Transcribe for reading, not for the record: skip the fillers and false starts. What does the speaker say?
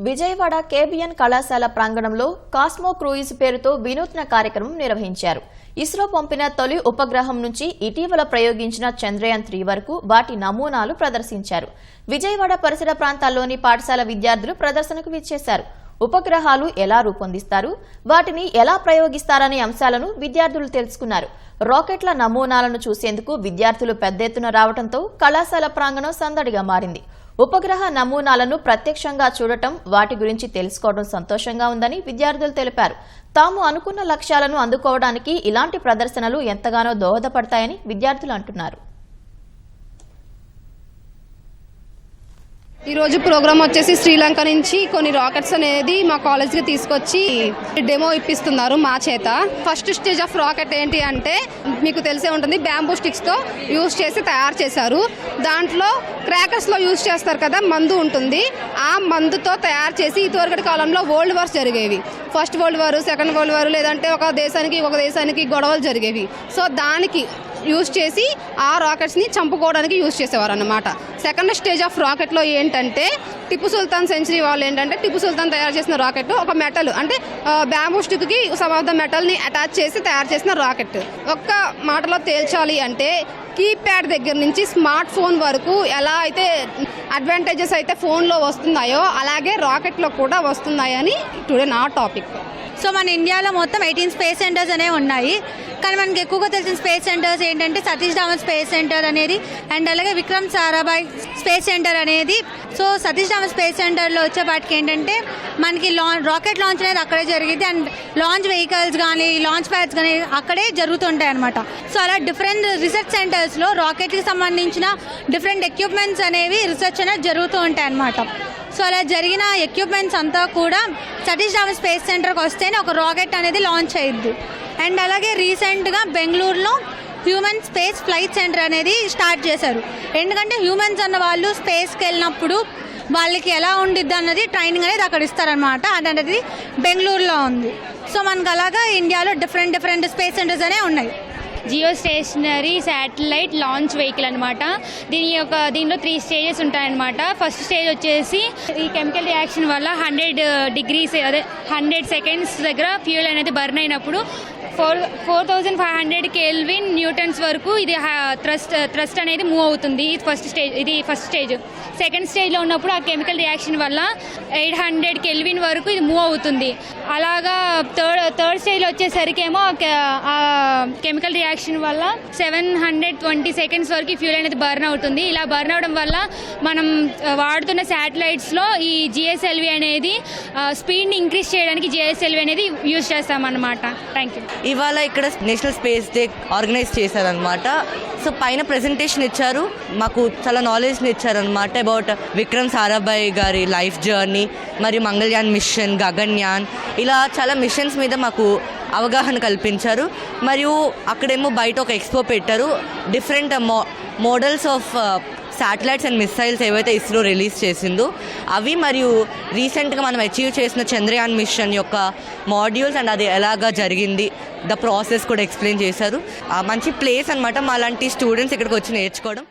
Vijayawada KBN కళాశాల ప్రాంగణంలో cosmo cruise పేరుతో వినూత్న కార్యక్రమం నిర్వహించారు. ఇస్రో పంపిన తొలి ఉపగ్రహం నుంచి ఇటీవల ప్రయోగించిన చంద్రయాన్ 3 వరకు వాటి నమూనాలు ప్రదర్శించారు. విజయవాడ పరిసర ప్రాంతాల్లోని పాఠశాల విద్యార్థులు ప్రదర్శనకు విచ్చేశారు. ఉపగ్రహాలు ఎలా రూపొందిస్తారు, వాటిని ఎలా ప్రయోగిస్తారనే అంశాలను విద్యార్థులు తెలుసుకున్నారు. రాకెట్ల నమూనాలను చూసేందుకు విద్యార్థులు పెద్ద ఎత్తున రావడంతో కళాశాల ప్రాంగణం సందడిగా మారింది. ఉపగ్రహ నమూనాలను ప్రత్యక్షంగా చూడటం, వాటి గురించి తెలుసుకోవడం సంతోషంగా ఉందని విద్యార్థులు తెలిపారు. తాము అనుకున్న లక్ష్యాలను అందుకోవడానికి ఇలాంటి ప్రదర్శనలు ఎంతగానో దోహదపడతాయని విద్యార్థులు అంటున్నారు. ఈ రోజు ప్రోగ్రామ్ వచ్చేసి శ్రీలంక నుంచి కొన్ని రాకెట్స్ అనేది మా కాలేజ్కి తీసుకొచ్చి డెమో ఇప్పిస్తున్నారు మా చేత. ఫస్ట్ స్టేజ్ ఆఫ్ రాకెట్ ఏంటి అంటే మీకు తెలిసే ఉంటుంది, బ్యాంబూ స్టిక్స్తో యూజ్ చేసి తయారు చేశారు. దాంట్లో క్రాకర్స్లో యూజ్ చేస్తారు కదా, మందు ఉంటుంది. ఆ మందుతో తయారు చేసి ఇదివరకటి కాలంలో వరల్డ్ వార్స్ జరిగేవి. First world war, second world war, లేదంటే ఒక దేశానికి గొడవలు జరిగేవి. సో దానికి యూజ్ చేసి ఆ రాకెట్స్ని చంపుకోవడానికి యూజ్ చేసేవారు అన్నమాట. సెకండ్ స్టేజ్ ఆఫ్ రాకెట్లో ఏంటంటే టిప్పు సుల్తాన్ సెంచరీ వాళ్ళు ఏంటంటే టిప్పు సుల్తాన్ తయారు చేసిన రాకెట్ ఒక మెటల్ అంటే బ్యాంబూ స్టిక్కి సమ్ ఆఫ్ ద మెటల్ని అటాచ్ చేసి తయారు చేసిన రాకెట్. ఒక్క మాటలో తేల్చాలి అంటే కీప్యాడ్ దగ్గర నుంచి స్మార్ట్ ఫోన్ వరకు ఎలా అయితే అడ్వాంటేజెస్ అయితే ఫోన్లో వస్తున్నాయో అలాగే రాకెట్లో కూడా వస్తున్నాయని టుడే నా టాపిక్. సో మన ఇండియాలో మొత్తం 18 స్పేస్ సెంటర్స్ అనేవి ఉన్నాయి. కానీ మనకి ఎక్కువగా తెలిసిన స్పేస్ సెంటర్స్ ఏంటంటే సతీష్ ధావన్ స్పేస్ సెంటర్ అనేది, అండ్ అలాగే విక్రమ్ సారాభాయ్ స్పేస్ సెంటర్ అనేది. సో సతీష్ ధావన్ స్పేస్ సెంటర్లో వచ్చేపాటికి ఏంటంటే మనకి రాకెట్ లాంచ్ అనేది అక్కడే జరిగింది, అండ్ లాంచ్ వెహికల్స్ కానీ లాంచ్ ప్యాడ్స్ కానీ అక్కడే జరుగుతుంటాయి అనమాట. సో అలా డిఫరెంట్ రీసెర్చ్ సెంటర్స్లో రాకెట్కి సంబంధించిన డిఫరెంట్ ఎక్విప్మెంట్స్ అనేవి రీసెర్చ్ అనేది జరుగుతూ ఉంటాయి అనమాట. సో అలా జరిగిన ఎక్విప్మెంట్స్ అంతా కూడా సతీష్ ధావన్ స్పేస్ సెంటర్కి వస్తేనే ఒక రాకెట్ అనేది లాంచ్ అయ్యిద్ది. అండ్ అలాగే రీసెంట్గా బెంగళూరులో హ్యూమన్ స్పేస్ ఫ్లైట్ సెంటర్ అనేది స్టార్ట్ చేశారు. ఎందుకంటే హ్యూమన్స్ అన్న వాళ్ళు స్పేస్కి వెళ్ళినప్పుడు వాళ్ళకి ఎలా ఉండిద్ది అన్నది ట్రైనింగ్ అనేది అక్కడ ఇస్తారనమాట. అనేది బెంగళూరులో ఉంది. సో మనకు అలాగా ఇండియాలో డిఫరెంట్ స్పేస్ సెంటర్స్ అనేవి ఉన్నాయి. Geostationary satellite launch vehicle అనమాట. దీనిలో 3 స్టేజెస్ ఉంటాయన్నమాట. ఫస్ట్ స్టేజ్ వచ్చేసి ఈ కెమికల్ రియాక్షన్ వల్ల 100 సెకండ్స్ దగ్గర ఫ్యూయల్ అనేది బర్న్ అయినప్పుడు 4500 కెల్విన్ న్యూటన్స్ వరకు ఇది థ్రస్ట్ అనేది మూవ్ అవుతుంది. ఇది ఫస్ట్ స్టేజ్. సెకండ్ స్టేజ్లో ఉన్నప్పుడు ఆ కెమికల్ రియాక్షన్ వల్ల 800 కెల్విన్ వరకు ఇది మూవ్ అవుతుంది. అలాగా థర్డ్ స్టేజ్లో వచ్చేసరికేమో ఆ కెమికల్ రియాక్షన్ వల్ల 720 సెకండ్స్ వరకు ఫ్యూల్ అనేది బర్న్ అవుతుంది. ఇలా బర్న్ అవడం వల్ల మనం వాడుతున్న శాటిలైట్స్లో ఈ జిఎస్ఎల్వి అనేది స్పీడ్ని ఇంక్రీజ్ చేయడానికి జిఎస్ఎల్వి అనేది యూజ్ చేస్తామన్నమాట. Thank you. ఇవాళ ఇక్కడ నేషనల్ స్పేస్ డే ఆర్గనైజ్ చేశారనమాట. సో పైన ప్రెజెంటేషన్ ఇచ్చారు, మాకు చాలా నాలెడ్జ్ని ఇచ్చారనమాట అబౌట్ విక్రమ్ సారాభాయ్ గారి లైఫ్ జర్నీ, మరియు మంగళయాన్ మిషన్, గగన్యాన్, ఇలా చాలా మిషన్స్ మీద మాకు అవగాహన కల్పించారు. మరియు అక్కడేమో బయట ఒక ఎక్స్పో పెట్టారు, different models of satellites and missiles ఏవైతే ఇస్రో రిలీజ్ చేసిందో అవి, మరియు రీసెంట్గా మనం అచీవ్ చేసిన చంద్రయాన్ మిషన్ యొక్క మాడ్యూల్స్ అండ్ అది ఎలాగా జరిగింది, ద ప్రాసెస్ కూడా ఎక్స్ప్లెయిన్ చేశారు. మంచి ప్లేస్ అనమాట మా లాంటి స్టూడెంట్స్ ఇక్కడికి వచ్చి నేర్చుకోవడం.